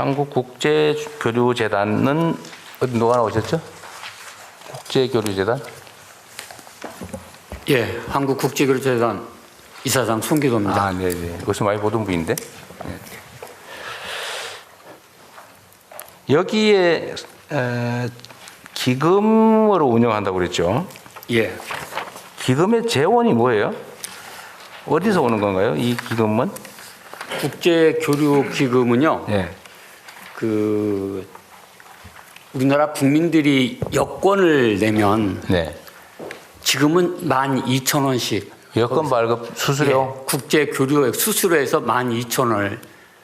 한국국제교류재단은 누가 나오셨죠? 국제교류재단? 예, 한국국제교류재단 이사장 송기도입니다. 아, 네네. 여기서 많이 보던 분인데. 네. 여기에 기금으로 운영한다고 그랬죠? 예, 기금의 재원이 뭐예요? 어디서 오는 건가요? 이 기금은? 국제교류기금은요. 네. 그 우리나라 국민들이 여권을 내면 네. 지금은 12,000원씩 여권 발급 수수료? 예, 국제교류액 수수료에서 12,000원을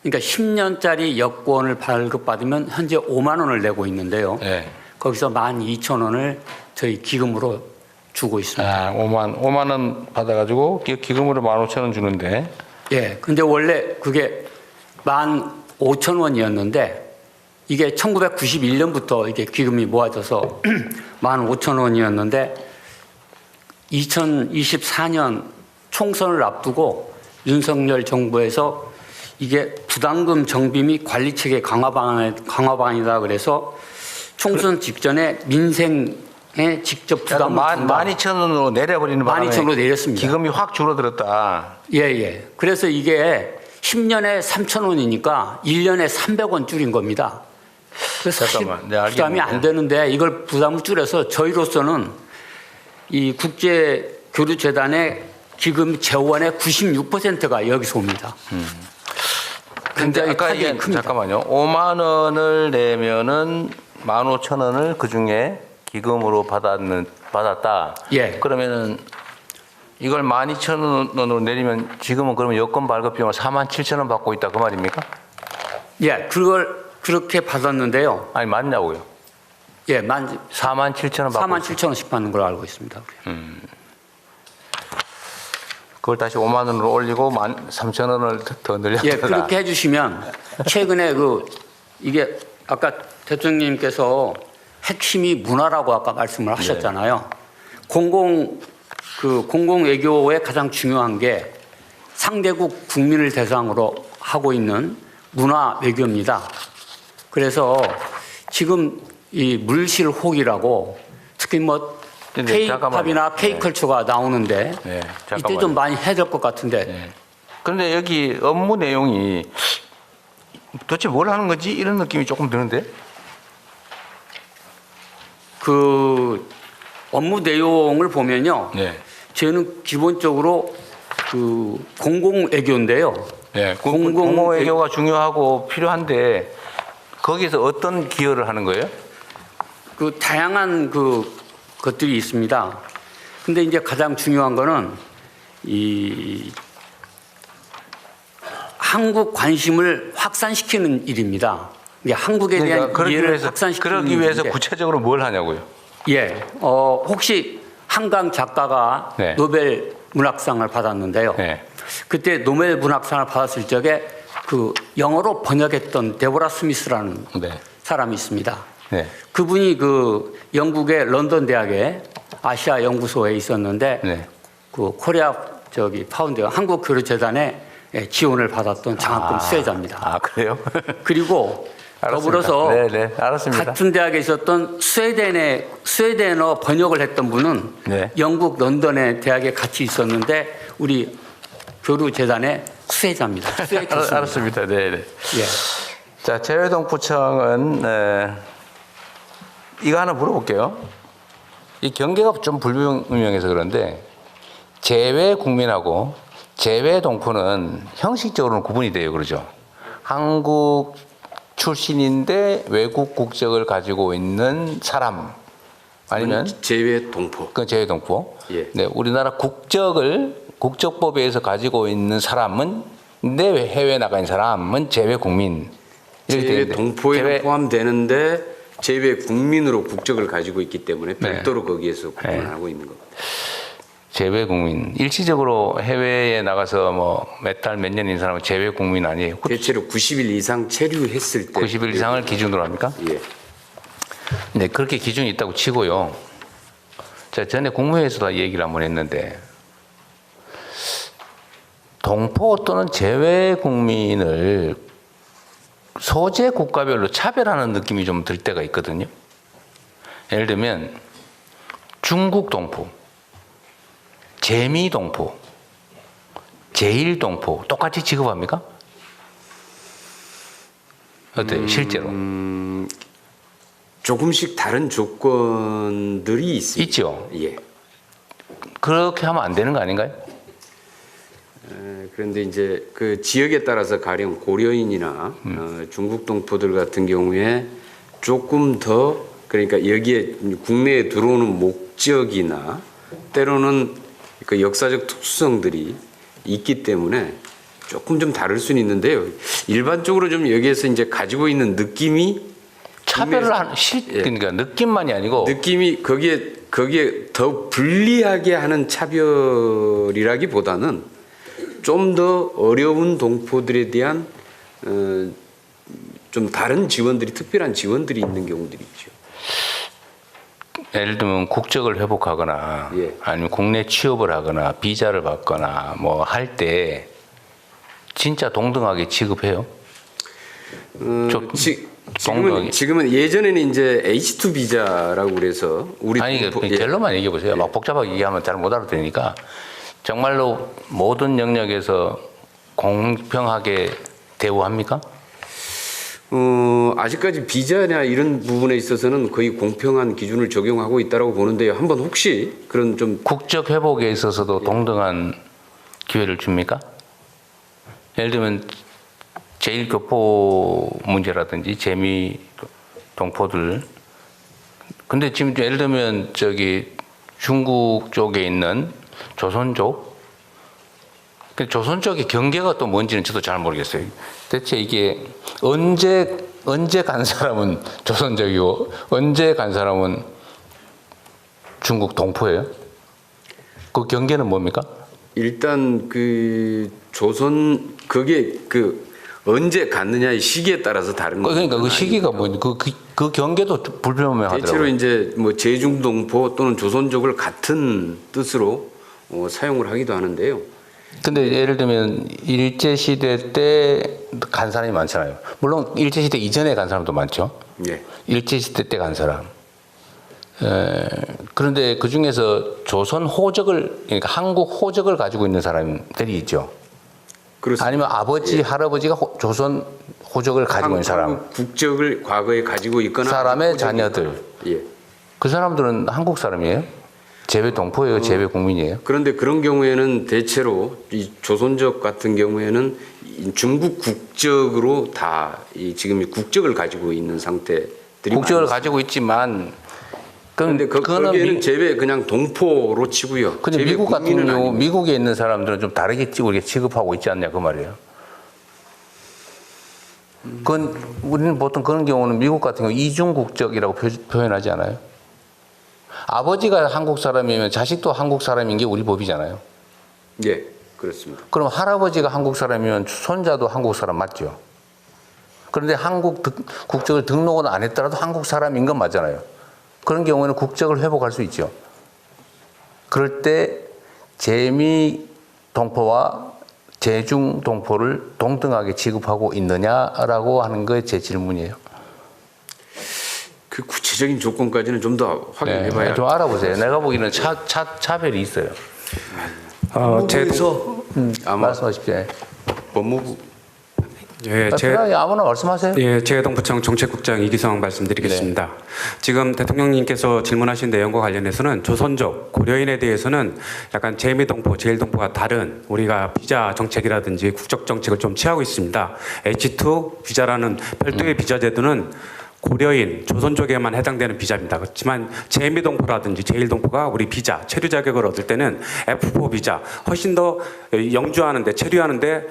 그러니까 10년짜리 여권을 발급받으면 현재 5만 원을 내고 있는데요. 네. 거기서 12,000원을 저희 기금으로 주고 있습니다. 아, 5만 원 받아가지고 기금으로 15,000원 주는데. 예, 근데 원래 그게 15,000원이었는데 이게 1991년부터 이게 기금이 모아져서 15,000원이었는데 2024년 총선을 앞두고 윤석열 정부에서 이게 부담금 정비 및 관리 체계 강화 방안이다 그래서 총선 직전에 민생에 직접 부담을 12,000원으로 내려버리는 바람에 12,000원으로 내렸습니다. 기금이 확 줄어들었다. 예. 그래서 이게 10년에 3,000원이니까 1년에 300원 줄인 겁니다. 그래서 사실 네, 부담이 안 되는데 이걸 부담을 줄여서 저희로서는 이 국제교류재단의 기금 재원의 96%가 여기서 옵니다. 근데 아까 이게 잠깐만요. 5만 원을 내면은 15,000원을 그 중에 기금으로 받았다. 예. 그러면은 이걸 12,000원으로 내리면 지금은 그러면 여권 발급 비용을 47,000원 받고 있다 그 말입니까? 예, 그걸 그렇게 받았는데요. 아니 맞냐고요? 예, 47,000원 받고 47,000원씩 받는 걸로 알고 있습니다. 그걸 다시 5만 원으로 올리고 13,000원을 더 늘렸다. 예, 그렇게 해주시면 최근에 이게 아까 대통령님께서 핵심이 문화라고 아까 말씀을 하셨잖아요. 공공외교의 가장 중요한 게 상대국 국민을 대상으로 하고 있는 문화 외교입니다. 그래서 지금 이 물실혹이라고 특히 뭐 K-팝이나 K-컬처가 나오는데 네, 이때 좀 많이 해야 될 것 같은데. 네. 그런데 여기 업무 내용이 도대체 뭘 하는 건지 이런 느낌이 조금 드는데? 그 업무 내용을 보면요. 네. 저는 기본적으로 그 공공외교인데요. 네. 공공외교가 중요하고 필요한데 거기서 어떤 기여를 하는 거예요? 그 다양한 것들이 있습니다. 근데 이제 가장 중요한 거는 이 한국 관심을 확산시키는 일입니다. 이게 한국에 대한 이해를 확산시키는 그러기 위해서 일인데, 구체적으로 뭘 하냐고요? 예, 혹시 한강 작가가 네. 노벨 문학상을 받았는데요. 네. 그때 노벨 문학상을 받았을 적에 그 영어로 번역했던 데보라 스미스라는 네. 사람이 있습니다. 네. 그분이 그 영국의 런던 대학의 아시아 연구소에 있었는데 네. 그 코리아 파운드 한국교류재단에 지원을 받았던 장학금 수혜자입니다. 아, 그래요? 그리고 더불어서 네, 알았습니다. 같은 대학에 있었던 스웨덴어 번역을 했던 분은 네. 영국 런던의 대학에 같이 있었는데 우리 교류재단의 수혜자입니다. 수혜 교수입니다. 알았습니다. 네. 예. 자, 재외동포청은 이거 하나 물어볼게요. 이 경계가 좀 불분명해서 그런데 재외국민하고 재외동포는 형식적으로는 구분이 돼요. 그러죠? 한국 출신인데 외국 국적을 가지고 있는 사람 아니면 재외동포. 그건 재외동포. 예. 네, 우리나라 국적법에 의해서 가지고 있는 사람은 근데 해외 나가 있는 사람은 재외국민. 재외동포에 포함되는데 재외국민으로 국적을 가지고 있기 때문에 별도로 거기에서 구분을 하고 있는 겁니다. 재외국민. 일시적으로 해외에 나가서 뭐 몇 달 몇 년인 사람은 재외국민 아니에요? 대체로 90일 이상 체류했을 때 90일 이상을 기준으로 합니까? 예. 네, 그렇게 기준이 있다고 치고요. 자, 전에 국무회의에서도 얘기를 한번 했는데 동포 또는 재외국민을 소재 국가별로 차별하는 느낌이 좀 들 때가 있거든요. 예를 들면 중국 동포, 재미 동포, 제일 동포 똑같이 취급합니까? 어때요, 실제로? 조금씩 다른 조건들이 있습니다. 있죠. 예. 그렇게 하면 안 되는 거 아닌가요? 그런데 이제 그 지역에 따라서 가령 고려인이나 중국 동포들 같은 경우에 조금 더 그러니까 여기에 국내에 들어오는 목적이나 때로는 그 역사적 특수성들이 있기 때문에 조금 좀 다를 수는 있는데요. 일반적으로 좀 여기에서 이제 가지고 있는 느낌이 차별을 하는 그러니까 느낌만이 아니고 느낌이 거기에 더 불리하게 하는 차별이라기보다는 좀 더 어려운 동포들에 대한 좀 다른 지원들이 특별한 지원들이 있는 경우들이 있죠. 예를 들면 국적을 회복하거나 예. 아니면 국내 취업을 하거나 비자를 받거나 뭐 할 때 진짜 동등하게 취급해요. 지금은 예전에는 이제 H2 비자라고 그래서 우리 아니 동포- 예. 결론만 얘기해 보세요. 막 복잡하게 얘기하면 잘 못 알아들으니까 정말로 모든 영역에서 공평하게 대우합니까? 아직까지 비자나 이런 부분에 있어서는 거의 공평한 기준을 적용하고 있다고 보는데요. 한번 혹시 그런 좀 국적 회복에 있어서도 동등한 기회를 줍니까? 예를 들면 제1교포 문제라든지 재미 동포들. 근데 지금 예를 들면 저기 중국 쪽에 있는 조선족. 조선 쪽의 경계가 또 뭔지는 저도 잘 모르겠어요. 대체 이게 언제 간 사람은 조선족이고 언제 간 사람은 중국 동포예요? 그 경계는 뭡니까? 일단 그 조선 그게 그 언제 갔느냐의 시기에 따라서 다른 거예요. 그러니까 그 시기가 뭐니? 그 경계도 불분명하더라고요. 대체로 이제 뭐 제중동포 또는 조선족을 같은 뜻으로 사용을 하기도 하는데요. 근데 예를 들면 일제시대 때 간 사람이 많잖아요. 물론 일제시대 이전에 간 사람도 많죠. 예. 일제시대 때 간 사람. 그런데 그 중에서 조선 호적을, 그러니까 한국 호적을 가지고 있는 사람들이 있죠. 그렇습니다. 아니면 아버지, 할아버지가 조선 호적을 가지고 있는 사람. 한국 국적을 과거에 가지고 있거나 사람의 호적이 자녀들. 있거나. 예. 그 사람들은 한국 사람이에요? 재외 동포예요? 재외 국민이에요? 그런데 그런 경우에는 대체로 이 조선족 같은 경우에는 이 중국 국적으로 다 지금 국적을 가지고 있는 상태들이 국적을 많습니다. 가지고 있지만 그런데 그거는 거기에는 재외 그냥 동포로 치고요. 근데 재외 미국 같은 국민은 경우 아닙니다. 미국에 있는 사람들은 좀 다르게 우리가 취급하고 있지 않냐 그 말이에요. 그건 우리는 보통 그런 경우는 미국 같은 경우 이중 국적이라고 표현하지 않아요? 아버지가 한국 사람이면 자식도 한국 사람인 게 우리 법이잖아요. 예, 그렇습니다. 그럼 할아버지가 한국 사람이면 손자도 한국 사람 맞죠? 그런데 한국 국적을 등록은 안 했더라도 한국 사람인 건 맞잖아요. 그런 경우에는 국적을 회복할 수 있죠. 그럴 때 재미 동포와 제중 동포를 동등하게 취급하고 있느냐라고 하는 게 제 질문이에요. 그 구체적인 조건까지는 좀 더 확인해봐야. 네, 좀 알아보세요. 내가 보기에는 차별이 있어요. 법무부에서 아마 말씀하십시오. 법무부 예, 아무나 말씀하세요. 예, 재해동포청 정책국장 이기성 말씀드리겠습니다. 지금 대통령님께서 질문하신 내용과 관련해서는 조선족, 고려인에 대해서는 약간 재미동포, 제일동포가 다른 우리가 비자 정책이라든지 국적 정책을 좀 취하고 있습니다. H2 비자라는 별도의 비자 제도는 고려인, 조선족에만 해당되는 비자입니다. 그렇지만 재미동포라든지 제일동포가 우리 비자, 체류 자격을 얻을 때는 F4 비자, 훨씬 더 영주하는데, 체류하는데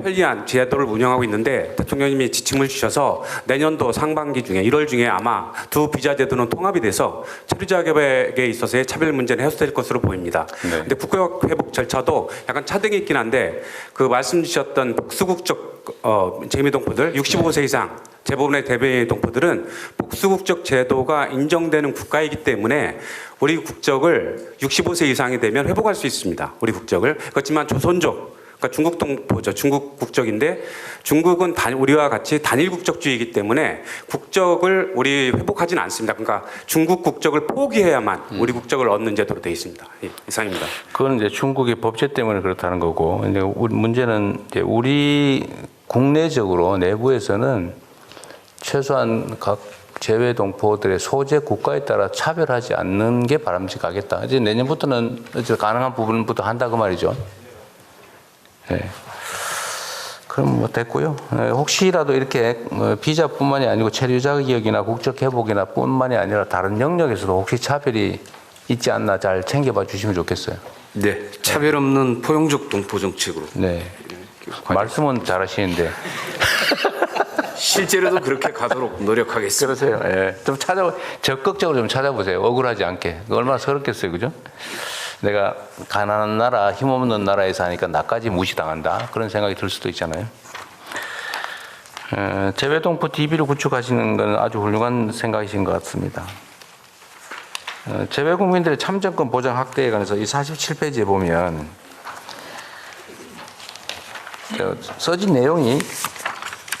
편리한 제도를 운영하고 있는데 대통령님이 지침을 주셔서 내년도 상반기 중에 1월 중에 아마 두 비자 제도는 통합이 돼서 체류 자격에 있어서의 차별 문제는 해소될 것으로 보입니다. 그런데 국적 회복 절차도 약간 차등이 있긴 한데 그 말씀 주셨던 복수국적 재미동포들 65세 이상 대부분의 대외 동포들은 복수국적 제도가 인정되는 국가이기 때문에 우리 국적을 65세 이상이 되면 회복할 수 있습니다. 우리 국적을. 그렇지만 조선족 그러니까 중국 동포죠. 중국 국적인데 중국은 우리와 같이 단일 국적주의이기 때문에 국적을 우리 회복하지는 않습니다. 그러니까 중국 국적을 포기해야만 우리 국적을 얻는 제도로 되어 있습니다. 예, 이상입니다. 그건 이제 중국의 법제 때문에 그렇다는 거고, 근데 문제는 이제 우리 국내적으로 내부에서는 최소한 각 재외 동포들의 소재 국가에 따라 차별하지 않는 게 바람직하겠다. 이제 내년부터는 이제 가능한 부분부터 한다 그 말이죠. 네. 그럼 뭐 됐고요. 네, 혹시라도 이렇게 비자뿐만이 아니고 체류 자격이나 국적 회복이나 뿐만이 아니라 다른 영역에서도 혹시 차별이 있지 않나 잘 챙겨봐 주시면 좋겠어요. 네, 차별 없는 포용적 동포 정책으로. 네. 말씀은 잘하시는데. 실제로도 그렇게 가도록 노력하겠습니다. 그러세요. 예. 좀 적극적으로 좀 찾아보세요. 억울하지 않게. 얼마나 서럽겠어요. 그죠? 내가 가난한 나라, 힘없는 나라에서 하니까 나까지 무시당한다. 그런 생각이 들 수도 있잖아요. 재외동포 DB를 구축하시는 건 아주 훌륭한 생각이신 것 같습니다. 재외국민들의 참정권 보장 확대에 관해서 이 47페이지에 보면 써진 내용이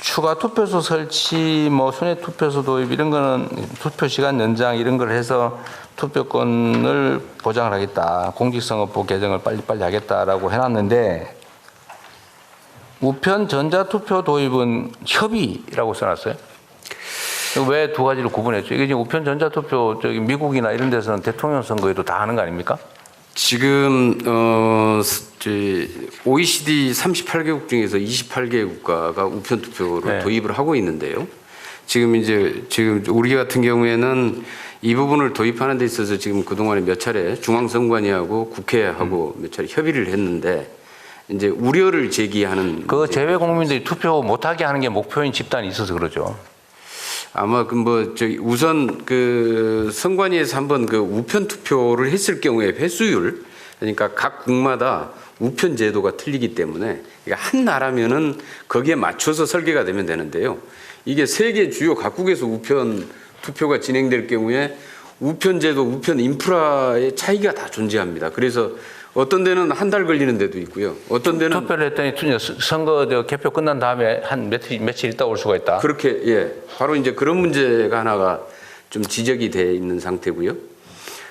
추가 투표소 설치, 뭐 순회 투표소 도입 이런 거는 투표 시간 연장 이런 걸 해서 투표권을 보장을 하겠다. 공직선거법 개정을 빨리빨리 하겠다라고 해놨는데 우편 전자투표 도입은 협의라고 써놨어요. 왜 두 가지를 구분했죠? 이게 지금 우편 전자투표 저기 미국이나 이런 데서는 대통령 선거에도 다 하는 거 아닙니까? 지금 OECD 38개국 중에서 28개 국가가 우편 투표를 네. 도입을 하고 있는데요. 지금 우리 같은 경우에는 이 부분을 도입하는 데 있어서 지금 그동안에 몇 차례 중앙선관위하고 국회하고 몇 차례 협의를 했는데 이제 우려를 제기하는 그 재외 국민들이 투표 못하게 하는 게 목표인 집단이 있어서 그러죠. 아마 우선 선관위에서 한번 우편 투표를 했을 경우에 회수율, 그러니까 각 국마다 우편 제도가 틀리기 때문에 그러니까 한 나라면은 거기에 맞춰서 설계가 되면 되는데요. 이게 세계 주요 각국에서 우편 투표가 진행될 경우에 우편 제도, 우편 인프라의 차이가 다 존재합니다. 그래서 어떤 데는 한 달 걸리는 데도 있고요. 어떤 데는 투표를 했더니 선거 개표 끝난 다음에 한 며칠 있다 올 수가 있다. 그렇게, 예. 바로 이제 그런 문제가 하나가 좀 지적이 돼 있는 상태고요.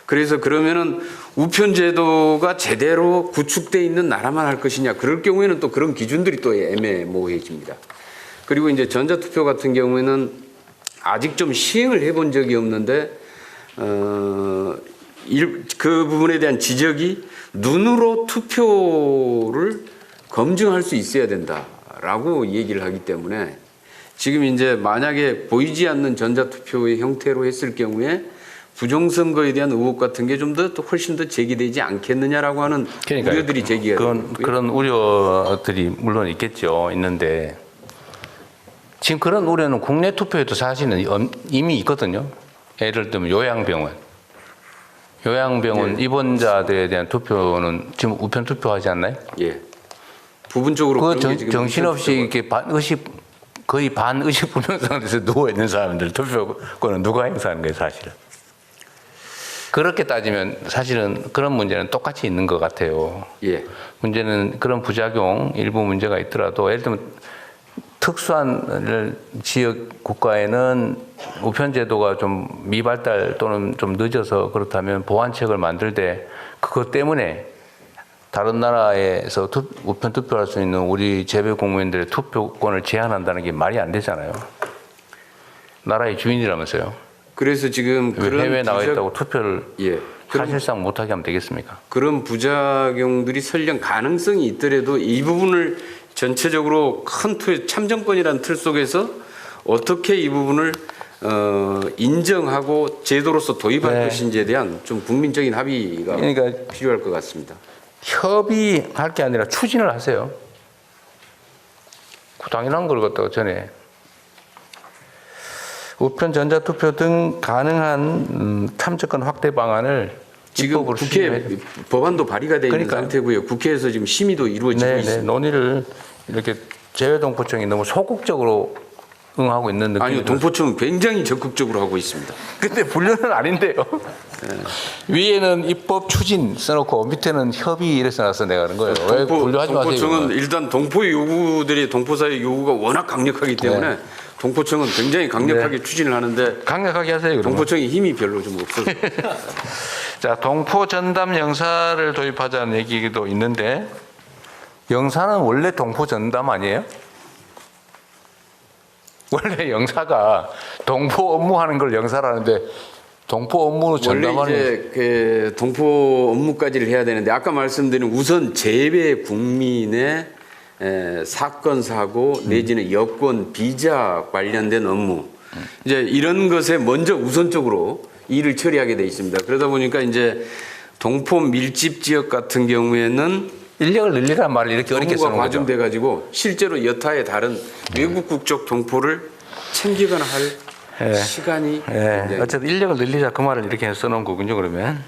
그래서 그러면은 우편 제도가 제대로 구축돼 있는 나라만 할 것이냐. 그럴 경우에는 또 그런 기준들이 또 애매모호해집니다. 그리고 이제 전자투표 같은 경우에는 아직 좀 시행을 해본 적이 없는데, 그 부분에 대한 지적이 눈으로 투표를 검증할 수 있어야 된다라고 얘기를 하기 때문에 지금 이제 만약에 보이지 않는 전자투표의 형태로 했을 경우에 부정선거에 대한 의혹 같은 게 좀 더 훨씬 더 제기되지 않겠느냐라고 하는 그러니까요. 우려들이 제기가 되고요. 그런 우려들이 물론 있겠죠. 있는데 지금 그런 우려는 국내 투표에도 사실은 이미 있거든요. 예를 들면 요양병원 네. 입원자들에 대한 투표는 지금 우편 투표하지 않나요? 예. 부분적으로 그 그런 게 지금 정신없이 이렇게 거의 반의식 불명 상태에서 누워 있는 사람들 투표권은 누가 행사하는 거예요, 사실은. 그렇게 따지면 사실은 그런 문제는 똑같이 있는 것 같아요. 예. 문제는 그런 부작용 일부 문제가 있더라도 예를 들면 특수한 지역 국가에는 우편 제도가 좀 미발달 또는 좀 늦어서 그렇다면 보완책을 만들 때 그것 때문에 다른 나라에서 우편 투표할 수 있는 우리 재외 국민들의 투표권을 제한한다는 게 말이 안 되잖아요. 나라의 주인이라면서요. 그래서 지금 왜 그런 해외에 나가 있다고 투표를 예. 사실상 못하게 하면 되겠습니까? 그런 부작용들이 설령 가능성이 있더라도 이 부분을 전체적으로 큰 참정권이라는 틀 속에서 어떻게 이 부분을 인정하고 제도로서 도입할 네. 것인지에 대한 좀 국민적인 합의가 그러니까 필요할 것 같습니다. 협의할 게 아니라 추진을 하세요. 당연한 걸 갖다가 전에 우편 전자투표 등 가능한 참정권 확대 방안을 지금 입법으로 국회 추진해야 법안도 발의가 되어 있는 그러니까요. 상태고요. 국회에서 지금 심의도 이루어지고 네, 있습니다. 논의를 이렇게 재외동포청이 너무 소극적으로 응하고 있는 느낌이 아니요, 동포청은 굉장히 적극적으로 하고 있습니다. 근데 분류는 아닌데요. 위에는 입법 추진 써놓고 밑에는 협의 이래 써놨어 내가 그런 거예요. 왜 분류하지 마세요? 동포청은 이거는. 일단 동포의 요구들이 동포사의 요구가 워낙 강력하기 때문에 동포청은 굉장히 강력하게 추진을 하는데 강력하게 하세요. 그러면. 동포청이 힘이 별로 좀 없어서. 자, 동포 전담 영사를 도입하자는 얘기도 있는데 영사는 원래 동포 전담 아니에요? 원래 영사가 동포 업무하는 걸 영사라는데 동포 업무로 원래 전담하는 이제 그 동포 업무까지를 해야 되는데 아까 말씀드린 우선 재외 국민의 사건 사고 내지는 여권 비자 관련된 업무 이제 이런 것에 먼저 우선적으로 일을 처리하게 돼 있습니다. 그러다 보니까 이제 동포 밀집 지역 같은 경우에는 인력을 늘리란 말을 이렇게 어렵게 업무가 쓰는 거죠. 과중돼 가지고 실제로 여타의 다른 외국 국적 동포를 챙기거나 할 시간이 굉장히 어쨌든 인력을 늘리자 그 말을 이렇게 써놓은 거군요. 그러면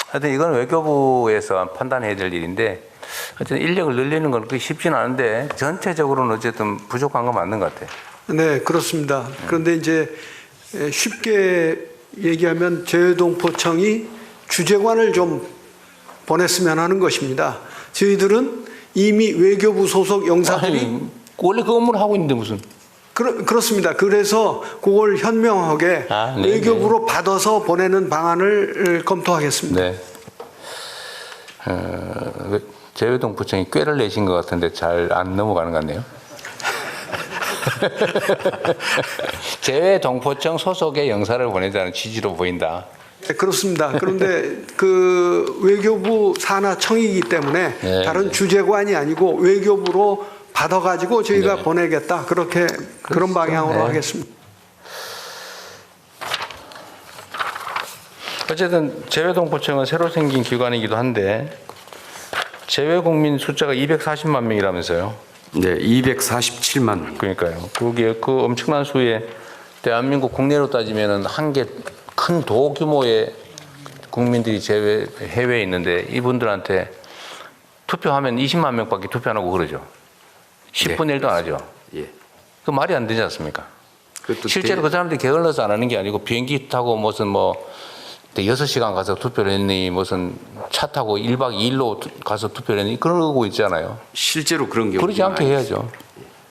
하여튼 이건 외교부에서 판단해야 될 일인데 어쨌든 인력을 늘리는 건 그렇게 쉽지는 않은데 전체적으로는 어쨌든 부족한 건 맞는 것 같아요. 네, 그렇습니다. 그런데 이제 쉽게 얘기하면 재외동포청이 주재관을 좀 보냈으면 하는 것입니다. 저희들은 이미 외교부 소속 영사들이 아니, 원래 그 업무를 하고 있는데 무슨 그렇습니다. 그래서 그걸 현명하게 네, 외교부로 받아서 보내는 방안을 검토하겠습니다. 네. 재외동포청이 꾀를 내신 것 같은데 잘 안 넘어가는 것 같네요. 재외동포청 소속의 영사를 보내자는 취지로 보인다. 네, 그렇습니다. 그런데 그 외교부 산하청이기 때문에 네, 다른 주재관이 아니고 외교부로 받아가지고 저희가 네. 보내겠다. 그렇게 그런 방향으로 네. 하겠습니다. 어쨌든 재외동포청은 새로 생긴 기관이기도 한데 재외국민 숫자가 240만 명이라면서요. 네, 247만 명. 그러니까요. 그게 그 엄청난 수의 대한민국 국내로 따지면은 한 개 큰 도 규모의 국민들이 해외에 있는데 이분들한테 투표하면 20만 명밖에 투표 안 하고 그러죠. 10분의 1도 안 하죠. 예. 그 말이 안 되지 않습니까? 그것도 실제로 그 사람들이 게을러서 안 하는 게 아니고 비행기 타고 무슨 뭐 6시간 가서 투표를 했니 무슨 차 타고 1박 2일로 가서 투표를 했니 그러고 있잖아요. 실제로 그런 경우 그러지 않게 해야죠.